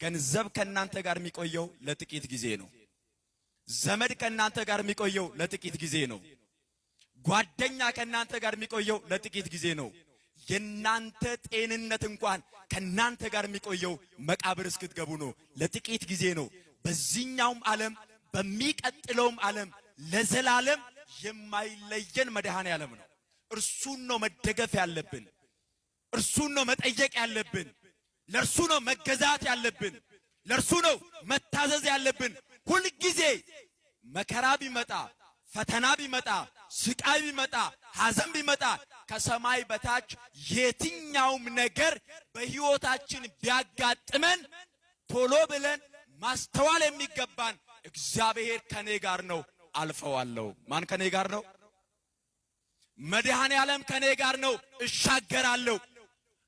ገንዘብ ከናንተ ጋር የሚቆየው ለጥቂት ጊዜ ነው። ዘመድ ከናንተ ጋር የሚቆየው ለጥቂት ጊዜ ነው። ጓደኛ ከናንተ ጋር የሚቆየው ለጥቂት ጊዜ ነው። የናንተ ጤንነት እንኳን ከናንተ ጋር የሚቆየው መቃብር እስክትገቡ ነው፣ ለጥቂት ጊዜ ነው። በዚህኛውም ዓለም በሚቀጥለውም ዓለም ለዘላለም የማይለየን መድኃኔዓለም ነው። እርሱን ነው መደገፍ ያለብን፣ እርሱን ነው መጠየቅ ያለብን፣ ለእርሱ ነው መገዛት ያለብን፣ ለእርሱ ነው መታዘዝ ያለብን። ሁል ጊዜ መከራ ቢመጣ፣ ፈተና ቢመጣ፣ ስቃይ ቢመጣ፣ ሐዘን ቢመጣ ከሰማይ በታች የትኛውም ነገር በሕይወታችን ቢያጋጥመን ቶሎ ብለን ማስተዋል የሚገባን እግዚአብሔር ከኔ ጋር ነው፣ አልፈዋለሁ። ማን ከኔ ጋር ነው? መድኃኔዓለም ከኔ ጋር ነው፣ እሻገራለሁ።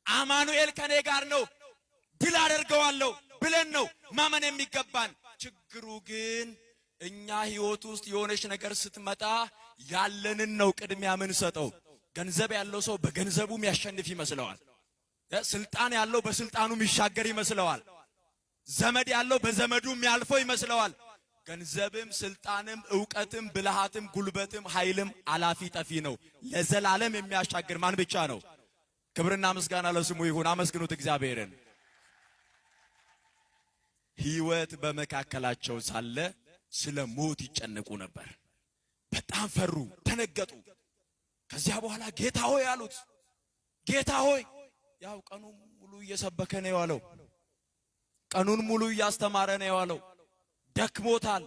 አማኑኤል ከኔ ጋር ነው፣ ድል አደርገዋለሁ ብለን ነው ማመን የሚገባን። ችግሩ ግን እኛ ሕይወት ውስጥ የሆነች ነገር ስትመጣ ያለንን ነው ቅድሚያ ምን ሰጠው። ገንዘብ ያለው ሰው በገንዘቡ የሚያሸንፍ ይመስለዋል። ስልጣን ያለው በስልጣኑ የሚሻገር ይመስለዋል። ዘመድ ያለው በዘመዱ የሚያልፈው ይመስለዋል። ገንዘብም ስልጣንም ዕውቀትም ብልሃትም ጉልበትም ኃይልም አላፊ ጠፊ ነው። ለዘላለም የሚያሻግር ማን ብቻ ነው? ክብርና ምስጋና ለስሙ ይሁን። አመስግኑት እግዚአብሔርን። ሕይወት በመካከላቸው ሳለ ስለ ሞት ይጨነቁ ነበር። በጣም ፈሩ፣ ተነገጡ። ከዚያ በኋላ ጌታ ሆይ አሉት። ጌታ ሆይ፣ ያው ቀኑን ሙሉ እየሰበከ ነው የዋለው፣ ቀኑን ሙሉ እያስተማረ ነው የዋለው። ደክሞታል፣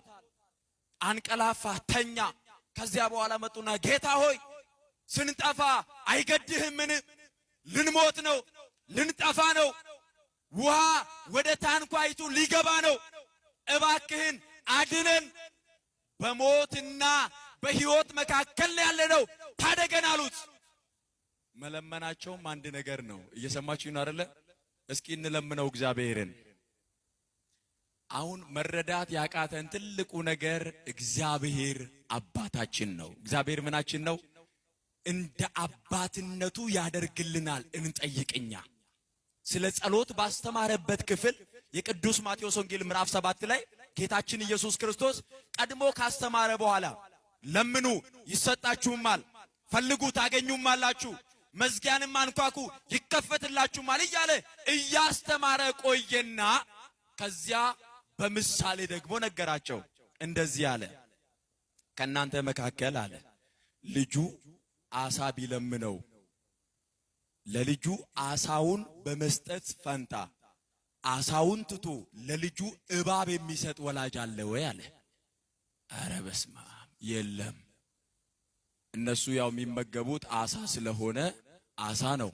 አንቀላፋ፣ ተኛ። ከዚያ በኋላ መጡና ጌታ ሆይ ስንጠፋ አይገድህምን? ልንሞት ነው፣ ልንጠፋ ነው። ውሃ ወደ ታንኳይቱ ሊገባ ነው። እባክህን አድነን፣ በሞትና በሕይወት መካከል ያለነው ታደገን አሉት። መለመናቸውም አንድ ነገር ነው። እየሰማችሁ ነው አይደለ? እስኪ እንለምነው እግዚአብሔርን። አሁን መረዳት ያቃተን ትልቁ ነገር እግዚአብሔር አባታችን ነው። እግዚአብሔር ምናችን ነው? እንደ አባትነቱ ያደርግልናል። እንጠይቅኛ ስለ ጸሎት ባስተማረበት ክፍል የቅዱስ ማቴዎስ ወንጌል ምዕራፍ 7 ላይ ጌታችን ኢየሱስ ክርስቶስ ቀድሞ ካስተማረ በኋላ ለምኑ ይሰጣችሁማል፣ ፈልጉ ታገኙማላችሁ፣ መዝጊያንም አንኳኩ ይከፈትላችሁማል እያለ እያስተማረ ቆየና ከዚያ በምሳሌ ደግሞ ነገራቸው። እንደዚህ አለ፣ ከናንተ መካከል አለ ልጁ አሳ ቢለምነው ለልጁ አሳውን በመስጠት ፈንታ አሳውን ትቶ ለልጁ እባብ የሚሰጥ ወላጅ አለ ወይ አለ። አረ በስመ አብ! የለም። እነሱ ያው የሚመገቡት አሳ ስለሆነ አሳ ነው።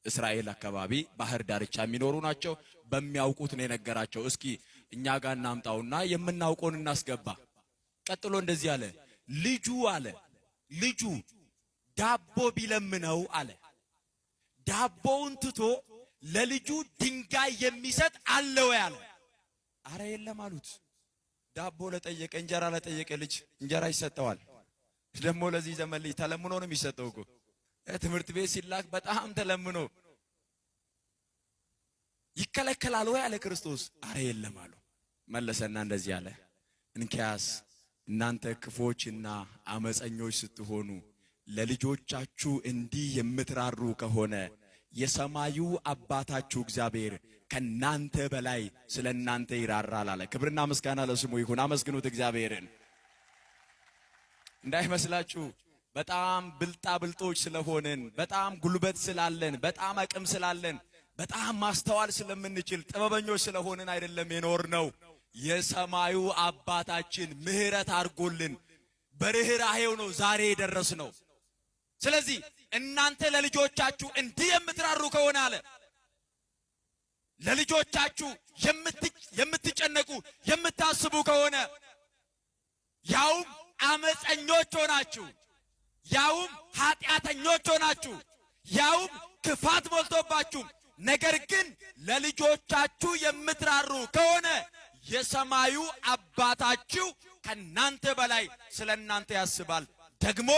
እስራኤል አካባቢ ባህር ዳርቻ የሚኖሩ ናቸው። በሚያውቁት ነው የነገራቸው። እስኪ እኛ ጋር እናምጣውና የምናውቀውን እናስገባ። ቀጥሎ እንደዚህ አለ፣ ልጁ ዳቦ ቢለምነው አለ ዳቦውን ትቶ ለልጁ ድንጋይ የሚሰጥ አለ ወይ አለ። አረ የለም አሉት። ዳቦ ለጠየቀ እንጀራ ለጠየቀ ልጅ እንጀራ ይሰጠዋል። ደግሞ ለዚህ ዘመን ልጅ ተለምኖ ነው የሚሰጠው እኮ። ትምህርት ቤት ሲላክ በጣም ተለምኖ ይከለከላል ወይ አለ ክርስቶስ። አረ የለም አሉ። መለሰና እንደዚህ አለ፣ እንኪያስ እናንተ ክፎችና አመፀኞች ስትሆኑ ለልጆቻችሁ እንዲህ የምትራሩ ከሆነ የሰማዩ አባታችሁ እግዚአብሔር ከናንተ በላይ ስለናንተ ይራራል አለ። ክብርና ምስጋና ለስሙ ይሁን። አመስግኑት እግዚአብሔርን። እንዳይመስላችሁ በጣም ብልጣ ብልጦች ስለሆንን፣ በጣም ጉልበት ስላለን፣ በጣም አቅም ስላለን፣ በጣም ማስተዋል ስለምንችል ጥበበኞች ስለሆንን አይደለም የኖርነው። የሰማዩ አባታችን ምሕረት አድርጎልን በርህራሄው ነው ዛሬ የደረስነው። ስለዚህ እናንተ ለልጆቻችሁ እንዲህ የምትራሩ ከሆነ አለ ለልጆቻችሁ የምትጨነቁ የምታስቡ ከሆነ ያውም አመፀኞች ሆናችሁ፣ ያውም ኃጢአተኞች ሆናችሁ፣ ያውም ክፋት ሞልቶባችሁ፣ ነገር ግን ለልጆቻችሁ የምትራሩ ከሆነ የሰማዩ አባታችሁ ከናንተ በላይ ስለናንተ ያስባል፣ ደግሞ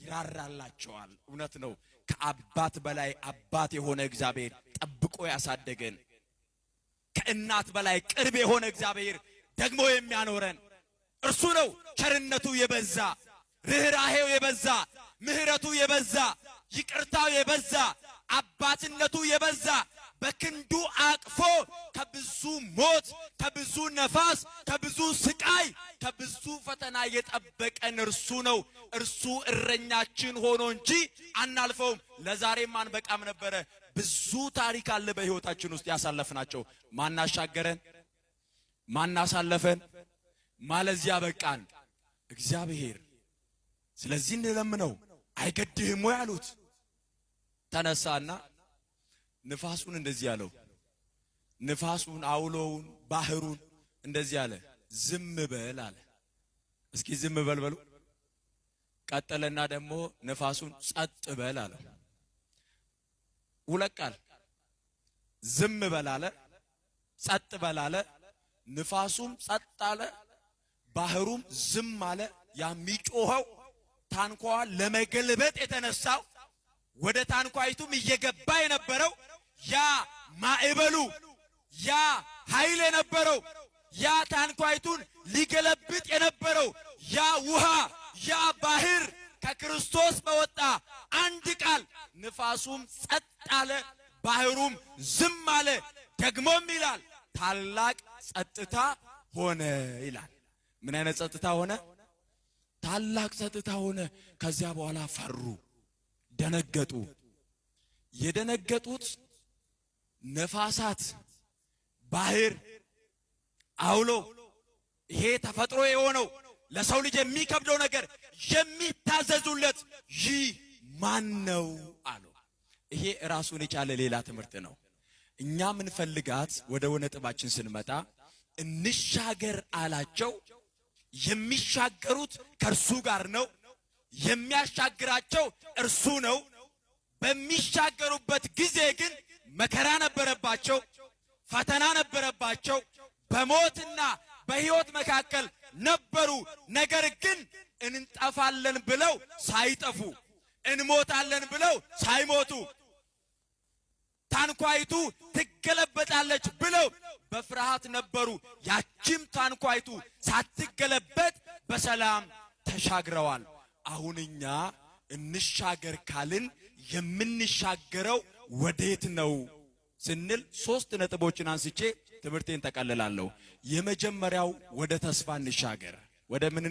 ይራራላችኋል። እውነት ነው። ከአባት በላይ አባት የሆነ እግዚአብሔር ጠብቆ ያሳደገን፣ ከእናት በላይ ቅርብ የሆነ እግዚአብሔር ደግሞ የሚያኖረን እርሱ ነው። ቸርነቱ የበዛ ርህራሄው የበዛ ምህረቱ የበዛ ይቅርታው የበዛ አባትነቱ የበዛ በክንዱ አቅፎ ከብዙ ሞት ከብዙ ነፋስ ከብዙ ስቃይ ከብዙ ፈተና የጠበቀን እርሱ ነው። እርሱ እረኛችን ሆኖ እንጂ አናልፈውም። ለዛሬም አንበቃም ነበረ። ብዙ ታሪክ አለ በሕይወታችን ውስጥ ያሳለፍናቸው። ማናሻገረን ማናሳለፈን ማለዚያ በቃን እግዚአብሔር። ስለዚህ እንለምነው። አይገድህም ወይ አሉት። ተነሳና ንፋሱን እንደዚህ ያለው፣ ንፋሱን አውሎውን ባህሩን እንደዚህ ያለ ዝም በል አለ። እስኪ ዝም በል በሉ። ቀጠለና ደግሞ ንፋሱን ጸጥ በል አለ። ሁለት ቃል ዝም በል አለ፣ ጸጥ በል አለ። ንፋሱም ጸጥ አለ፣ ባህሩም ዝም አለ። የሚጮኸው ታንኳዋን ለመገልበጥ የተነሳው ወደ ታንኳይቱም እየገባ የነበረው ያ ማዕበሉ ያ ኃይል የነበረው ያ ታንኳይቱን ሊገለብጥ የነበረው ያ ውሃ ያ ባህር ከክርስቶስ በወጣ አንድ ቃል ንፋሱም ጸጥ አለ፣ ባህሩም ዝም አለ። ደግሞም ይላል ታላቅ ጸጥታ ሆነ ይላል። ምን አይነት ጸጥታ ሆነ? ታላቅ ጸጥታ ሆነ። ከዚያ በኋላ ፈሩ፣ ደነገጡ። የደነገጡት ነፋሳት፣ ባህር፣ አውሎ ይሄ ተፈጥሮ የሆነው ለሰው ልጅ የሚከብደው ነገር የሚታዘዙለት ይህ ማን ነው አሉ። ይሄ ራሱን የቻለ ሌላ ትምህርት ነው። እኛ ምን ፈልጋት ወደ ነጥባችን ስንመጣ እንሻገር አላቸው። የሚሻገሩት ከእርሱ ጋር ነው። የሚያሻግራቸው እርሱ ነው። በሚሻገሩበት ጊዜ ግን መከራ ነበረባቸው፣ ፈተና ነበረባቸው። በሞትና በሕይወት መካከል ነበሩ። ነገር ግን እንጠፋለን ብለው ሳይጠፉ፣ እንሞታለን ብለው ሳይሞቱ፣ ታንኳይቱ ትገለበጣለች ብለው በፍርሃት ነበሩ። ያቺም ታንኳይቱ ሳትገለበጥ በሰላም ተሻግረዋል። አሁን እኛ እንሻገር ካልን የምንሻገረው ወዴት ነው ስንል 3 ነጥቦችን አንስቼ ትምህርቴን ተቀልላለሁ። የመጀመሪያው ወደ ተስፋ እንሻገር። ወደ ምን